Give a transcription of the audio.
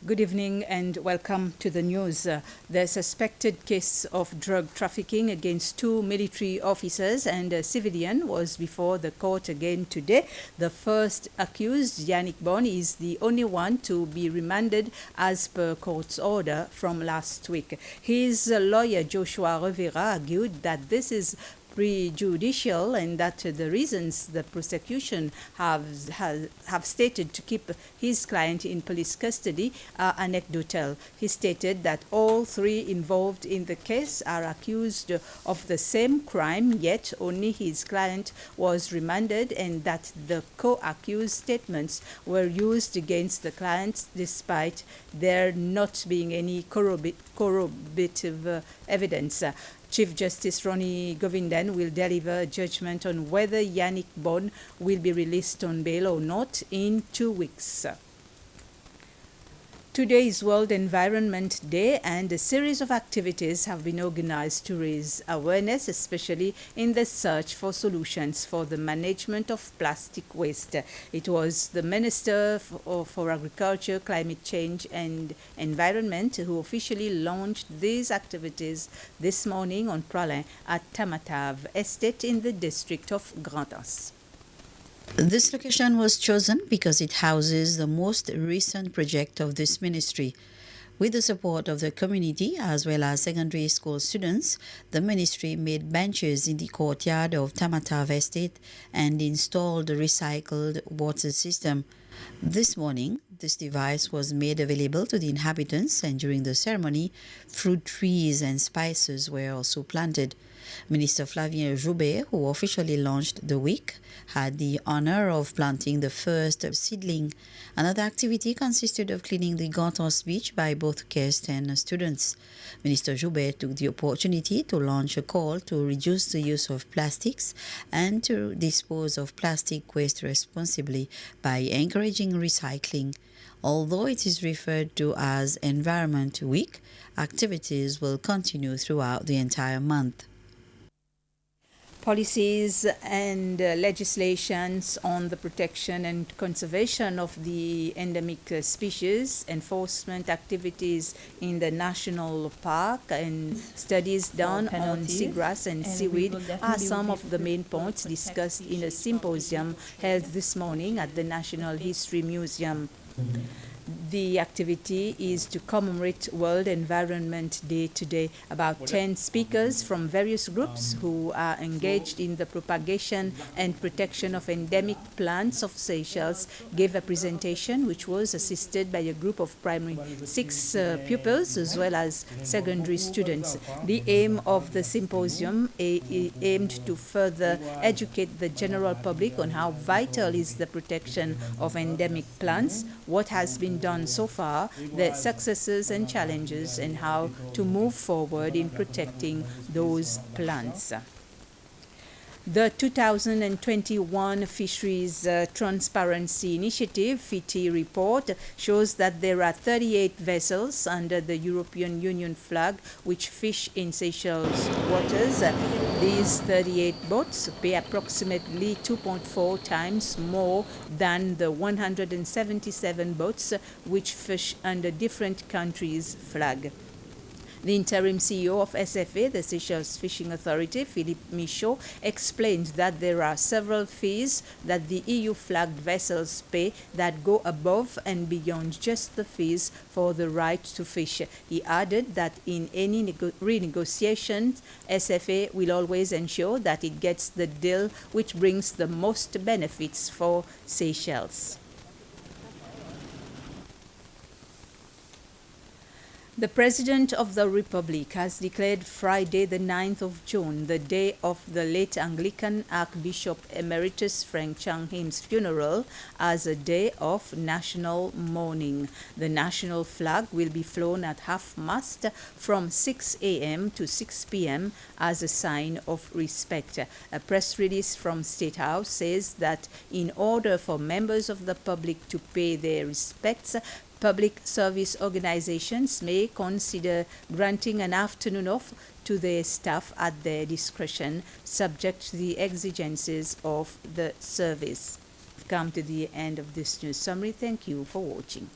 Good evening and welcome to the news. The suspected case of drug trafficking against two military officers and a civilian was before the court again today. The first accused, Yannick Bonne, is the only one to be remanded as per court's order from last week. His lawyer, Joshua Rivera, argued that this is prejudicial and that the reasons the prosecution have stated to keep his client in police custody are anecdotal. He stated that all three involved in the case are accused of the same crime, yet only his client was remanded, and that the co-accused statements were used against the clients despite there not being any corroborative evidence. Chief Justice Ronnie Govindan will deliver a judgment on whether Yannick Bonne will be released on bail or not in 2 weeks. Today is World Environment Day, and a series of activities have been organized to raise awareness, especially in the search for solutions for the management of plastic waste. It was the Minister for Agriculture, Climate Change and Environment who officially launched these activities this morning on Pralin at Tamatave Estate in the district of Grand-Anse. This location was chosen because it houses the most recent project of this ministry. With the support of the community as well as secondary school students, the ministry made benches in the courtyard of Tamatave Estate and installed a recycled water system. This morning, this device was made available to the inhabitants, and during the ceremony, fruit trees and spices were also planted. Minister Flavien Joubert, who officially launched the week, had the honor of planting the first seedling. Another activity consisted of cleaning the Grand-Anse beach by both guests and students. Minister Joubert took the opportunity to launch a call to reduce the use of plastics and to dispose of plastic waste responsibly by encouraging recycling. Although it is referred to as Environment Week, activities will continue throughout the entire month. Policies and legislations on the protection and conservation of the endemic species, enforcement activities in the national park, and studies done on seagrass and seaweed are some of the main points discussed in a symposium held this morning at the National History Museum. The activity is to commemorate World Environment Day today. About 10 speakers from various groups who are engaged in the propagation and protection of endemic plants of Seychelles gave a presentation which was assisted by a group of primary 6 pupils as well as secondary students. The aim of the symposium aimed to further educate the general public on how vital is the protection of endemic plants, what has been done so far, the successes and challenges, and how to move forward in protecting those plants. The 2021 Fisheries Transparency Initiative, FITI report, shows that there are 38 vessels under the European Union flag which fish in Seychelles waters. These 38 boats pay approximately 2.4 times more than the 177 boats which fish under different countries' flag. The interim CEO of SFA, the Seychelles Fishing Authority, Philippe Michaud, explained that there are several fees that the EU-flagged vessels pay that go above and beyond just the fees for the right to fish. He added that in any renegotiation, SFA will always ensure that it gets the deal which brings the most benefits for Seychelles. The President of the Republic has declared Friday, the 9th of June, the day of the late Anglican Archbishop Emeritus Frank Chang Him's funeral, as a day of national mourning. The national flag will be flown at half-mast from 6 a.m. to 6 p.m. as a sign of respect. A press release from State House says that in order for members of the public to pay their respects, public service organizations may consider granting an afternoon off to their staff at their discretion, subject to the exigencies of the service. We've come to the end of this news summary. Thank you for watching.